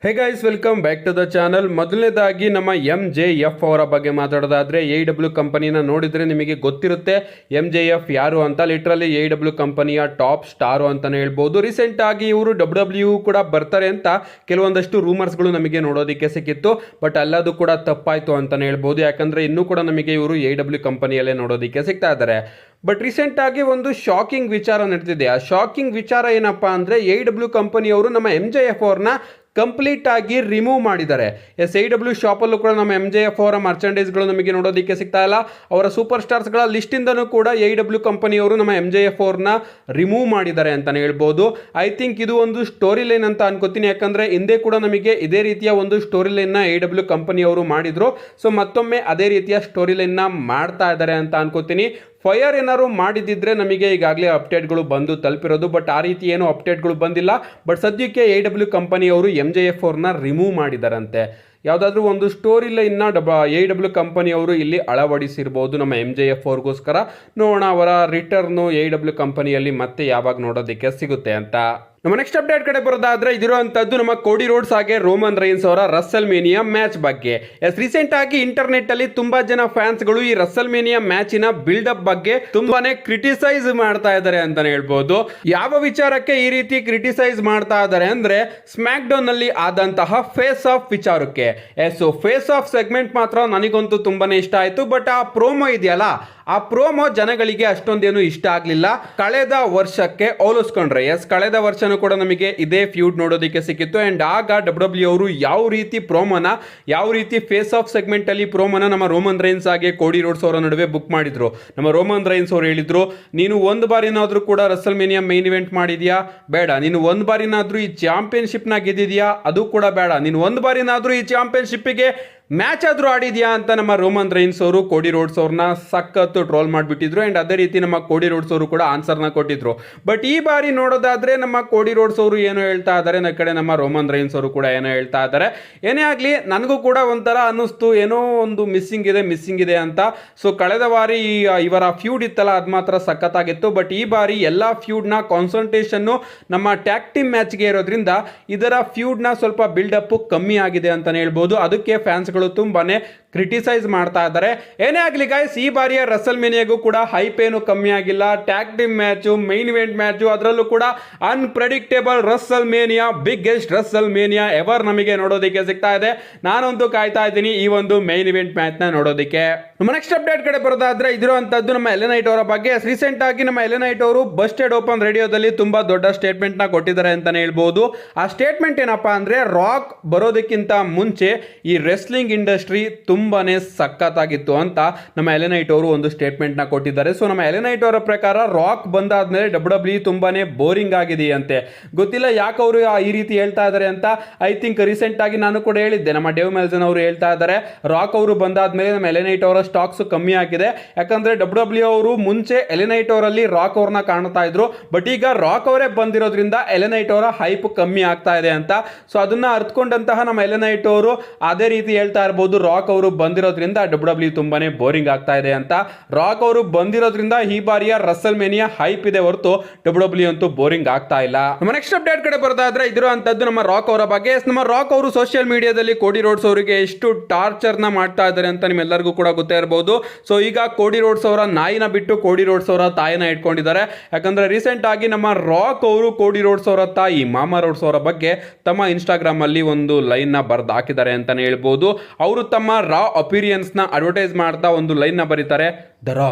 Hey guys, welcome back to the channel. ಮೊದಲನೇದಾಗಿ ನಮ್ಮ MJF ಅವರ ಬಗ್ಗೆ ಮಾತಾಡೋದಾದ್ರೆ AEW ಕಂಪನಿನ ನೋಡಿದ್ರೆ ನಿಮಗೆ ಗೊತ್ತಿರುತ್ತೆ MJF ಯಾರು ಅಂತ. ಲಿಟ್ರಲಿ AEW ಕಂಪನಿಯ ಟಾಪ್ ಸ್ಟಾರು ಅಂತಾನೆ ಹೇಳ್ಬೋದು. ರೀಸೆಂಟ್ ಆಗಿ ಇವರು WWE ಕೂಡ ಬರ್ತಾರೆ ಅಂತ ಕೆಲವೊಂದಷ್ಟು ರೂಮರ್ಸ್ಗಳು ನಮಗೆ ನೋಡೋದಕ್ಕೆ ಸಿಕ್ಕಿತ್ತು. ಬಟ್ ಎಲ್ಲದು ಕೂಡ ತಪ್ಪಾಯ್ತು ಅಂತಾನೆ ಹೇಳ್ಬೋದು. ಯಾಕಂದ್ರೆ ಇನ್ನೂ ಕೂಡ ನಮಗೆ ಇವರು AEW ಕಂಪನಿಯಲ್ಲೇ ನೋಡೋದಕ್ಕೆ ಸಿಗ್ತಾ ಇದ್ದಾರೆ. ಬಟ್ ರೀಸೆಂಟ್ ಆಗಿ ಒಂದು ಶಾಕಿಂಗ್ ವಿಚಾರ ನಡೆದಿದೆ. ಆ ಶಾಕಿಂಗ್ ವಿಚಾರ ಏನಪ್ಪಾ ಅಂದ್ರೆ AEW ಕಂಪನಿಯವರು ನಮ್ಮ MJF ಅವ್ರನ್ನ ಕಂಪ್ಲೀಟ್ ಆಗಿ ರಿಮೂವ್ ಮಾಡಿದ್ದಾರೆ. AEW ಶಾಪಲ್ಲೂ ಕೂಡ ನಮ್ಮ MJF ಅವರ ಮರ್ಚಂಡೈಸ್ಗಳು ನಮಗೆ ನೋಡೋದಕ್ಕೆ ಸಿಗ್ತಾ ಇಲ್ಲ. ಅವರ ಸೂಪರ್ ಸ್ಟಾರ್ಸ್ಗಳ ಲಿಸ್ಟಿಂದನೂ ಕೂಡ AEW ಕಂಪನಿಯವರು ನಮ್ಮ MJF ಅವ್ರನ್ನ ರಿಮೂವ್ ಮಾಡಿದ್ದಾರೆ ಅಂತಲೇ ಹೇಳ್ಬೋದು. ಐ ಥಿಂಕ್ ಇದು ಒಂದು ಸ್ಟೋರಿ ಲೈನ್ ಅಂತ ಅನ್ಕೋತೀನಿ. ಯಾಕಂದರೆ ಹಿಂದೆ ಕೂಡ ನಮಗೆ ಇದೇ ರೀತಿಯ ಒಂದು ಸ್ಟೋರಿ ಲೈನ್ನ AEW ಕಂಪನಿಯವರು ಮಾಡಿದ್ರು. ಸೊ ಮತ್ತೊಮ್ಮೆ ಅದೇ ರೀತಿಯ ಸ್ಟೋರಿ ಲೈನ್ನ ಮಾಡ್ತಾ ಇದ್ದಾರೆ ಅಂತ ಅನ್ಕೋತೀನಿ. ಫೈರ್ ಏನಾದ್ರು ಮಾಡಿದ್ದಿದ್ರೆ ನಮಗೆ ಈಗಾಗಲೇ ಅಪ್ಡೇಟ್ಗಳು ಬಂದು ತಲುಪಿರೋದು. ಬಟ್ ಆ ರೀತಿ ಏನು ಅಪ್ಡೇಟ್ಗಳು ಬಂದಿಲ್ಲ. ಬಟ್ ಸದ್ಯಕ್ಕೆ AEW ಕಂಪನಿಯವರು MJF ಅವ್ರನ್ನ ರಿಮೂವ್ ಮಾಡಿದಾರಂತೆ. ಯಾವುದಾದ್ರೂ ಒಂದು ಸ್ಟೋರಿ ಲೈನ್ನ AEW ಕಂಪನಿಯವರು ಇಲ್ಲಿ ಅಳವಡಿಸಿರ್ಬೋದು ನಮ್ಮ MJF ಅವ್ರಿಗೋಸ್ಕರ. ನೋಡೋಣ ಅವರ ರಿಟರ್ನು AEW ಕಂಪನಿಯಲ್ಲಿ ಮತ್ತೆ ಯಾವಾಗ ನೋಡೋದಕ್ಕೆ ಸಿಗುತ್ತೆ ಅಂತ. ನಮ್ಮ ನೆಕ್ಸ್ಟ್ ಅಪ್ಡೇಟ್ ಕಡೆ ಬರೋದಾದ್ರೆ ಇದಿರುವಂತದ್ದು ನಮ್ಮ ಕೋಡಿ ರೋಡ್ಸ್ ಹಾಗೆ ರೋಮನ್ ರೈನ್ಸ್ ಅವರ ರಸಲ್ ಮೇನಿಯಾ ಮ್ಯಾಚ್ ಬಗ್ಗೆ. ರೀಸೆಂಟ್ ಆಗಿ ಇಂಟರ್ನೆಟ್ ಅಲ್ಲಿ ತುಂಬಾ ಜನ ಫ್ಯಾನ್ಸ್ಗಳು ಈ ರಸಲ್ ಮೇನಿಯಾ ಮ್ಯಾಚಿನ ಬಿಲ್ಡಪ್ ಬಗ್ಗೆ ತುಂಬಾನೇ ಕ್ರಿಟಿಸೈಸ್ ಮಾಡ್ತಾ ಇದ್ದಾರೆ ಅಂತಾನೆ ಹೇಳ್ಬೋದು. ಯಾವ ವಿಚಾರಕ್ಕೆ ಈ ರೀತಿ ಕ್ರಿಟಿಸೈಸ್ ಮಾಡ್ತಾ ಇದ್ದಾರೆ ಅಂದ್ರೆ ಸ್ಮ್ಯಾಕ್ ಡೌನ್ ನಲ್ಲಿ ಆದಂತಹ ಫೇಸ್ ಆಫ್ ವಿಚಾರಕ್ಕೆ. ಸೊ ಫೇಸ್ ಆಫ್ ಸೆಗ್ಮೆಂಟ್ ಮಾತ್ರ ನನಗಂತೂ ತುಂಬಾನೇ ಇಷ್ಟ ಆಯ್ತು. ಬಟ್ ಆ ಪ್ರೋಮೋ ಇದೆಯಲ್ಲ, ಆ ಪ್ರೋಮೋ ಜನಗಳಿಗೆ ಅಷ್ಟೊಂದೇನು ಇಷ್ಟ ಆಗಲಿಲ್ಲ. ಕಳೆದ ವರ್ಷಕ್ಕೆ ಹೋಲಿಸ್ಕೊಂಡ್ರೆ ಕಳೆದ ವರ್ಷನೂ ಕೂಡ ನಮಗೆ ಇದೇ ಫ್ಯೂಡ್ ನೋಡೋದಕ್ಕೆ ಸಿಕ್ಕಿತ್ತು. ಅಂಡ್ ಆಗ WWE ಅವರು ಯಾವ ರೀತಿ ಪ್ರೋಮೋನ, ಯಾವ ರೀತಿ ಫೇಸ್ ಆಫ್ ಸೆಗ್ಮೆಂಟ್ ಅಲ್ಲಿ ಪ್ರೋಮೋನ ನಮ್ಮ ರೋಮನ್ ರೈನ್ಸ್ ಹಾಗೆ ಕೋಡಿ ರೋಡ್ಸ್ ಅವರ ನಡುವೆ ಬುಕ್ ಮಾಡಿದ್ರು. ನಮ್ಮ ರೋಮನ್ ರೈನ್ಸ್ ಅವರು ಹೇಳಿದ್ರು, ನೀನು ಒಂದು ಬಾರಿನಾದ್ರೂ ಕೂಡ ರಸಲ್ ಮೇನಿಯಾ ಮೈನ್ ಇವೆಂಟ್ ಮಾಡಿದ್ಯಾ? ಬೇಡ. ನೀನು ಒಂದು ಬಾರಿನಾದ್ರೂ ಈ ಚಾಂಪಿಯನ್ಶಿಪ್ ನ ಗೆದ್ದಿದ್ಯಾ? ಅದು ಕೂಡ ಬೇಡ. ನೀನು ಒಂದು ಬಾರಿನಾದ್ರೂ ಈ ಚಾಂಪಿಯನ್ಶಿಪ್ಗೆ ಮ್ಯಾಚ್ ಆದ್ರೂ ಆಡಿದ್ಯಾ ಅಂತ ನಮ್ಮ ರೋಮನ್ ರೈನ್ಸ್ ಅವರು ಕೋಡಿ ರೋಡ್ಸ್ ಅವ್ರನ್ನ ಸಖತ್ತು ಟ್ರೋಲ್ ಮಾಡಿಬಿಟ್ಟಿದ್ರು. ಅಂಡ್ ಅದೇ ರೀತಿ ನಮ್ಮ ಕೋಡಿ ರೋಡ್ಸ್ ಅವರು ಕೂಡ ಆನ್ಸರ್ನ ಕೊಟ್ಟಿದ್ರು. ಬಟ್ ಈ ಬಾರಿ ನೋಡೋದಾದ್ರೆ ನಮ್ಮ ಕೋಡಿ ರೋಡ್ಸ್ ಅವರು ಏನು ಹೇಳ್ತಾ ಇದ್ದಾರೆ, ಕಡೆ ನಮ್ಮ ರೋಮನ್ ರೈನ್ಸ್ ಅವರು ಕೂಡ ಏನೋ ಹೇಳ್ತಾ ಇದ್ದಾರೆ. ಏನೇ ಆಗಲಿ ನನಗೂ ಕೂಡ ಒಂಥರ ಅನ್ನಿಸ್ತು, ಏನೋ ಒಂದು ಮಿಸ್ಸಿಂಗ್ ಇದೆ ಅಂತ. ಸೊ ಕಳೆದ ಬಾರಿ ಇವರ ಫ್ಯೂಡ್ ಇತ್ತಲ್ಲ, ಅದು ಮಾತ್ರ ಸಖತ್ತಾಗಿತ್ತು. ಬಟ್ ಈ ಬಾರಿ ಎಲ್ಲ ಫ್ಯೂಡ್ನ ಕಾನ್ಸಂಟ್ರೇಷನ್ನು ನಮ್ಮ ಟ್ಯಾಗ್ ಟೀಮ್ ಮ್ಯಾಚ್ಗೆ ಇರೋದ್ರಿಂದ ಇದರ ಫ್ಯೂಡ್ನ ಸ್ವಲ್ಪ ಬಿಲ್ಡಪ್ ಕಮ್ಮಿ ಆಗಿದೆ ಅಂತಾನೆ ಹೇಳ್ಬೋದು. ಅದಕ್ಕೆ ಫ್ಯಾನ್ಸ್ ತುಂಬಾನೇ ಕ್ರಿಟಿಸೈಸ್ ಮಾಡ್ತಾ ಇದ್ದಾರೆ. ಏನೇ ಆಗಲಿ ಗೈಸ್, ಈ ಬಾರಿಯ ರಸಲ್ ಮೇನಿಯಾಗೂ ಕೂಡ ಹೈಪ್ ಏನು ಕಮ್ಮಿ ಆಗಿಲ್ಲ. Tag team match, main event match, ಅದರಲ್ಲೂ ಕೂಡ unpredictable Russell mania, biggest Russell mania ever ನಮಗೆ ನೋಡೋದಕ್ಕೆ ಸಿಗ್ತಾ ಇದೆ. ನಾನಂತೂ ಕಾಯ್ತಾ ಇದ್ದೀನಿ ಈ ಒಂದು ಮೈನ್ ಇವೆಂಟ್ ಮ್ಯಾಚ್ ನ ನೋಡೋದಕ್ಕೆ. ನಮ್ಮ ನೆಕ್ಸ್ಟ್ ಅಪ್ಡೇಟ್ ಕಡೆ ಬರೋದಾದ್ರೆ ಇದಿರುವಂತದ್ದು ನಮ್ಮ LA Knight ಅವರ ಬಗ್ಗೆ. ರೀಸೆಂಟ್ ಆಗಿ ನಮ್ಮ LA Knight ಅವರು ಬಸ್ಟೆಡ್ ಓಪನ್ ರೇಡಿಯೋದಲ್ಲಿ ತುಂಬಾ ದೊಡ್ಡ ಸ್ಟೇಟ್ಮೆಂಟ್ ನ ಕೊಟ್ಟಿದ್ದಾರೆ ಅಂತಾನೆ ಹೇಳ್ಬೋದು. ಆ ಸ್ಟೇಟ್ಮೆಂಟ್ ಏನಪ್ಪಾ ಅಂದ್ರೆ, ರಾಕ್ ಬರೋದಕ್ಕಿಂತ ಮುಂಚೆ ಈ ರೆಸ್ಲಿಂಗ್ ಇಂಡಸ್ಟ್ರಿ ತುಂಬಾನೇ ಸಖತ್ತಾಗಿತ್ತು ಅಂತ ನಮ್ಮ LA Knight ಅವರು ಒಂದು ಸ್ಟೇಟ್ಮೆಂಟ್ ನ ಕೊಟ್ಟಿದ್ದಾರೆ. ಸೊ ನಮ್ಮ LA Knight ಅವರ ಪ್ರಕಾರ ರಾಕ್ ಬಂದಾದ್ಮೇಲೆ WWE ತುಂಬಾನೇ ಬೋರಿಂಗ್ ಆಗಿದೆ ಅಂತೆ. ಗೊತ್ತಿಲ್ಲ ಯಾಕೆ ಅವರು ಈ ರೀತಿ ಹೇಳ್ತಾ ಇದ್ದಾರೆ ಅಂತ. ಐ ಥಿಂಕ್ ರೀಸೆಂಟ್ ಆಗಿ ನಾನು ಕೂಡ ಹೇಳಿದ್ದೆ, ನಮ್ಮ ಡೇವ್ ಮೆಲ್ಸನ್ ಅವರು ಹೇಳ್ತಾ ಇದ್ದಾರೆ ರಾಕ್ ಅವರು ಬಂದಾದ್ಮೇಲೆ ನಮ್ಮ LA Knight ಅವರ ಸ್ಟಾಕ್ಸ್ ಕಮ್ಮಿ ಆಗಿದೆ. ಯಾಕಂದ್ರೆ WWE ಅವರು ಮುಂಚೆ LA Knight ಅವರಲ್ಲಿ ರಾಕ್ ಅವ್ರನ್ನ ಕಾಣ್ತಾ ಇದ್ರು. ಬಟ್ ಈಗ ರಾಕ್ ಅವರೇ ಬಂದಿರೋದ್ರಿಂದ LA Knight ಅವರ ಹೈಪ್ ಕಮ್ಮಿ ಆಗ್ತಾ ಇದೆ ಅಂತ. ಸೊ ಅದನ್ನ ಅರ್ಥಕೊಂಡಂತಹ ನಮ್ಮ LA Knight ಅವರು ಅದೇ ರೀತಿ ಹೇಳ್ತಾ ಇರಬಹುದು, ರಾಕ್ ಅವರು ಬಂದಿರೋದ್ರಿಂದ WWE ತುಂಬಾನೇ ಬೋರಿಂಗ್ ಆಗ್ತಾ ಇದೆ ಅಂತ. ರಾಕ್ ಅವರು ಬಂದಿರೋದ್ರಿಂದ ಈ ಬಾರಿಯ ರಸಲ್ ಮೇನಿಯಾ ಹೈಪ್ ಇದೆ ಹೊರತು WWE ಅಂತೂ ಬೋರಿಂಗ್ ಆಗ್ತಾ ಇಲ್ಲ. ನಮ್ಮ ನೆಕ್ಸ್ಟ್ ಅಪ್ಡೇಟ್ ಕಡೆ ಬರೋದಾದ್ರೆ ಇದಿರುವಂತದ್ದು ನಮ್ಮ ರಾಕ್ ಅವರ ಬಗ್ಗೆ. ನಮ್ಮ ರಾಕ್ ಅವರು ಸೋಷಿಯಲ್ ಮೀಡಿಯಾದಲ್ಲಿ ಕೋಡಿ ರೋಡ್ಸ್ ಅವರಿಗೆ ಎಷ್ಟು ಟಾರ್ಚರ್ ನ ಮಾಡ್ತಾ ಇದ್ದಾರೆ ಅಂತ ನಿಮ್ಮೆಲ್ಲರಿಗೂ ಕೂಡ ಗೊತ್ತೇ ಇರಬಹುದು. ಸೊ ಈಗ ಕೋಡಿ ರೋಡ್ಸ್ ಅವರ ನಾಯಿನ ಬಿಟ್ಟು ಕೋಡಿ ರೋಡ್ಸ್ ಅವರ ತಾಯಿನ ಇಟ್ಕೊಂಡಿದ್ದಾರೆ. ಯಾಕಂದ್ರೆ ರೀಸೆಂಟ್ ಆಗಿ ನಮ್ಮ ರಾಕ್ ಅವರು ಕೋಡಿ ರೋಡ್ಸ್ ಅವರ ತಾಯಿ ಮಾಮಾ ರೋಡ್ಸ್ ಅವರ ಬಗ್ಗೆ ತಮ್ಮ ಇನ್ಸ್ಟಾಗ್ರಾಮ್ ಅಲ್ಲಿ ಒಂದು ಲೈನ್ ನ ಬರೆದು ಹಾಕಿದ್ದಾರೆ ಅಂತಾನೆ ಹೇಳ್ಬೋದು. ಅವರು ತಮ್ಮ ರಾ ಅಪಿರಿಯನ್ಸ್ ನ ಅಡ್ವರ್ಟೈಸ್ ಮಾಡ್ತಾ ಒಂದು ಲೈನ್ ನ ಬರೀತಾರೆ,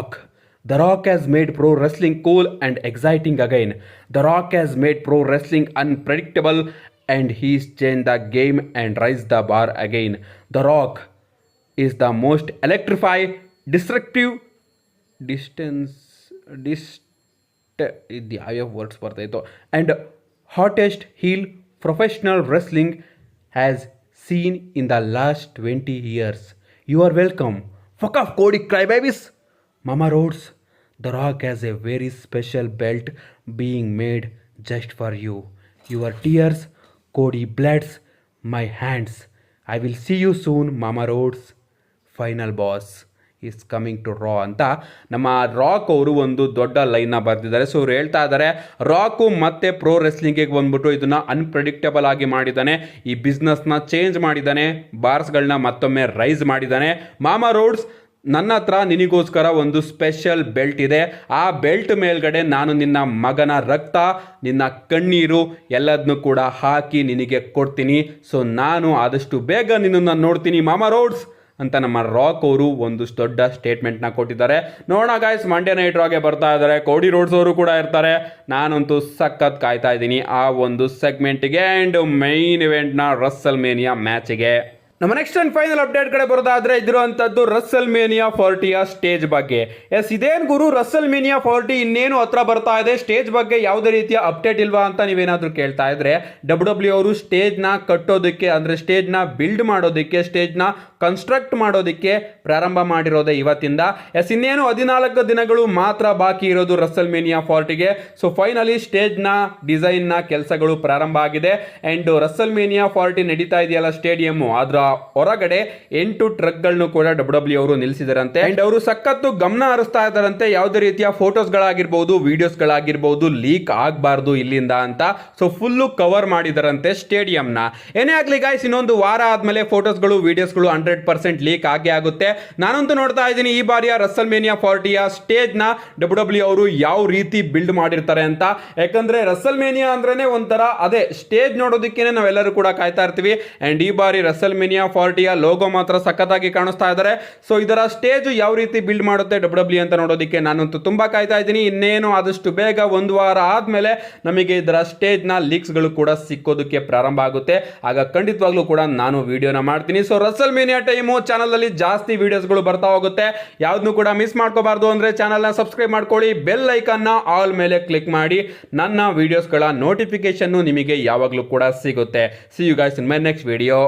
The Rock has made pro wrestling cool and exciting again. The Rock has made pro wrestling unpredictable and he's changed the game and raised the bar again. The Rock is the most electrified, destructive, words ಬರ್ತಾಯಿತ್ತು, and hottest heel professional wrestling has seen in the last 20 years. You are welcome. Fuck off, Cody crybabies. Mama Rhodes, The Rock has a very special belt being made just for you. Your tears, Cody bloods my hands. I will see you soon, Mama Rhodes. Final boss. Is coming to ರಾ ಅಂತ ನಮ್ಮ rock ಅವರು ಒಂದು ದೊಡ್ಡ ಲೈನ್ನ ಬರೆದಿದ್ದಾರೆ. So ಇವ್ರು ಹೇಳ್ತಾ ಇದ್ದಾರೆ ರಾಕು ಮತ್ತೆ ಪ್ರೋ ರೆಸ್ಲಿಂಗಿಗೆ ಬಂದ್ಬಿಟ್ಟು ಇದನ್ನ ಅನ್ಪ್ರೆಡಿಕ್ಟಬಲ್ ಆಗಿ ಮಾಡಿದ್ದಾನೆ, ಈ ಬಿಸ್ನೆಸ್ನ ಚೇಂಜ್ ಮಾಡಿದ್ದಾನೆ, ಬಾರ್ಸ್ಗಳನ್ನ ಮತ್ತೊಮ್ಮೆ ರೈಸ್ ಮಾಡಿದ್ದಾನೆ. ಮಾಮಾ ರೋಡ್ಸ್, ನನ್ನ ಹತ್ರ ನಿನಗೋಸ್ಕರ ಒಂದು ಸ್ಪೆಷಲ್ ಬೆಲ್ಟ್ ಇದೆ. ಆ ಬೆಲ್ಟ್ ಮೇಲ್ಗಡೆ ನಾನು ನಿನ್ನ ಮಗನ ರಕ್ತ, ನಿನ್ನ ಕಣ್ಣೀರು ಎಲ್ಲದನ್ನು ಕೂಡ ಹಾಕಿ ನಿನಗೆ ಕೊಡ್ತೀನಿ. ಸೊ ನಾನು ಆದಷ್ಟು ಬೇಗ ನಿನ್ನನ್ನು ನೋಡ್ತೀನಿ ಮಾಮಾ ರೋಡ್ಸ್ ಅಂತ ನಮ್ಮ ರಾಕ್ ಅವರು ಒಂದು ದೊಡ್ಡ ಸ್ಟೇಟ್ಮೆಂಟ್ನ ಕೊಟ್ಟಿದ್ದಾರೆ. ನೋಡೋಣ ಗಾಯ್ಸ್, ಮಂಡೇ ನೈಟ್ ರಾಗೆ ಬರ್ತಾ ಇದ್ದಾರೆ, ಕೋಡಿ ರೋಡ್ಸ್ ಅವರು ಕೂಡ ಇರ್ತಾರೆ. ನಾನಂತೂ ಸಖತ್ ಕಾಯ್ತಾ ಇದ್ದೀನಿ ಆ ಒಂದು ಸೆಗ್ಮೆಂಟ್ಗೆ ಆ್ಯಂಡ್ ಮೈನ್ ಇವೆಂಟ್ನ ರಸ್ಸಲ್ ಮೇನಿಯಾ ಮ್ಯಾಚಿಗೆ. ನಮ್ಮ ನೆಕ್ಸ್ಟ್ ಅಂಡ್ ಫೈನಲ್ ಅಪ್ಡೇಟ್ ಕಡೆ ಬರೋದಾದ್ರೆ ಇದಿರುವಂಥದ್ದು ರಸ್ಸಲ್ ಮೇನಿಯಾ 40ಯ ಸ್ಟೇಜ್ ಬಗ್ಗೆ. ಇದೇನು ಗುರು ರಸ್ಸಲ್ ಮೇನಿಯಾ 40 ಇನ್ನೇನು ಹತ್ರ ಬರ್ತಾ ಇದೆ, ಸ್ಟೇಜ್ ಬಗ್ಗೆ ಯಾವುದೇ ರೀತಿಯ ಅಪ್ಡೇಟ್ ಇಲ್ವಾ ಅಂತ ನೀವೇನಾದರೂ ಕೇಳ್ತಾ ಇದ್ರೆ, WWE ಅವರು ಸ್ಟೇಜ್ನ ಕಟ್ಟೋದಕ್ಕೆ ಅಂದರೆ ಸ್ಟೇಜ್ನ ಬಿಲ್ಡ್ ಮಾಡೋದಕ್ಕೆ, ಸ್ಟೇಜ್ನ ಕನ್ಸ್ಟ್ರಕ್ಟ್ ಮಾಡೋದಕ್ಕೆ ಪ್ರಾರಂಭ ಮಾಡಿರೋದೇ ಇವತ್ತಿಂದ. ಇನ್ನೇನು 14 ದಿನಗಳು ಮಾತ್ರ ಬಾಕಿ ಇರೋದು ರಸ್ಸಲ್ ಮೇನಿಯಾ 40ಗೆ. ಸೊ ಫೈನಲಿ ಸ್ಟೇಜ್ನ ಡಿಸೈನ್ನ ಕೆಲಸಗಳು ಪ್ರಾರಂಭ ಆಗಿದೆ. ಆ್ಯಂಡ್ ರಸ್ಸಲ್ ಮೇನಿಯಾ 40 ನಡೀತಾ ಇದೆಯಲ್ಲ ಸ್ಟೇಡಿಯಮ್ಮು, ಅದರ ಹೊರಗಡೆ 8 ಟ್ರಕ್ಗಳನ್ನು ಕೂಡ WWE ಅವರು ನಿಲ್ಲಿಸಿದಾರಂತೆ. ಅಂಡ್ ಅವರು ಸಖತ್ತು ಗಮನ ಹರಿಸ್ತಾ ಇದ್ದಾರಂತೆ, ಯಾವುದೇ ರೀತಿಯ ಫೋಟೋಸ್ಗಳಾಗಿರ್ಬೋದು, ವಿಡಿಯೋಸ್ಗಳಾಗಿರ್ಬೋದು ಲೀಕ್ ಆಗಬಾರ್ದು ಇಲ್ಲಿಂದ ಅಂತ. ಸೊ ಫುಲ್ಲು ಕವರ್ ಮಾಡಿದಾರಂತೆ ಸ್ಟೇಡಿಯಂನ. ಏನೇ ಆಗಲಿ ಗಾಯ್ಸ್, ಇನ್ನೊಂದು ವಾರ ಆದಮೇಲೆ ಫೋಟೋಸ್ಗಳು ವಿಡಿಯೋಸ್ಗಳು 100% ಲೀಕ್ ಆಗೇ ಆಗುತ್ತೆ. ನಾನಂತೂ ನೋಡ್ತಾ ಇದ್ದೀನಿ ಈ ಬಾರಿಯ ರಸ್ಸಲ್ ಮೇನಿಯಾ 40ಯ ಸ್ಟೇಜ್ನ WWE ಅವರು ಯಾವ ರೀತಿ ಬಿಲ್ಡ್ ಮಾಡಿರ್ತಾರೆ ಅಂತ. ಯಾಕಂದ್ರೆ ರಸ್ಸಲ್ ಮೇನಿಯಾ ಅಂದ್ರೇನೆ ಒಂಥರ ಅದೇ ಸ್ಟೇಜ್ ನೋಡೋದಕ್ಕೇನೆ ನಾವೆಲ್ಲರೂ ಕೂಡ ಕಾಯ್ತಾ ಇರ್ತೀವಿ. ಅಂಡ್ ಈ ಬಾರಿ ರಸ್ಸಲ್ ಮೇನಿಯಾ 40ಯ ಲೋಗೋ ಮಾತ್ರ ಸಖತ್ತಾಗಿ ಕಾಣಿಸ್ತಾ ಇದ್ದಾರೆ. ಸೊ ಇದರ ಸ್ಟೇಜ್ ಯಾವ ರೀತಿ ಬಿಲ್ಡ್ ಮಾಡುತ್ತೆ WWE ಅಂತ ನೋಡೋದಕ್ಕೆ ನಾನಂತೂ ತುಂಬಾ ಕಾಯ್ತಾ ಇದ್ದೀನಿ. ಇನ್ನೇನು ಆದಷ್ಟು ಬೇಗ ಒಂದು ವಾರ ಆದ್ಮೇಲೆ ನಮಗೆ ಇದರ ಸ್ಟೇಜ್ನ ಲೀಕ್ಸ್ಗಳು ಕೂಡ ಸಿಕ್ಕೋದಕ್ಕೆ ಪ್ರಾರಂಭ ಆಗುತ್ತೆ. ಆಗ ಖಂಡಿತವಾಗ್ಲೂ ಕೂಡ ನಾನು ವಿಡಿಯೋನ ಮಾಡ್ತೀನಿ. ಸೊ ರಸ್ಸಲ್ ಮೇನಿಯಾ ಟೈಮು ಚಾನಲಲ್ಲಿ ಜಾಸ್ತಿ ವಿಡಿಯೋಸ್ಗಳು ಬರ್ತಾ ಹೋಗುತ್ತೆ, ಯಾವ್ದನ್ನು ಕೂಡ ಮಿಸ್ ಮಾಡ್ಕೋಬಾರ್ದು ಅಂದ್ರೆ ಚಾನಲ್ನ ಸಬ್ಸ್ಕ್ರೈಬ್ ಮಾಡ್ಕೊಳ್ಳಿ, ಬೆಲ್ ಐಕನ್ನ ಆಲ್ ಮೇಲೆ ಕ್ಲಿಕ್ ಮಾಡಿ, ನನ್ನ ವಿಡಿಯೋಸ್ಗಳ ನೋಟಿಫಿಕೇಶನ್ ನಿಮಗೆ ಯಾವಾಗಲೂ ಕೂಡ ಸಿಗುತ್ತೆ. See you guys in my next video.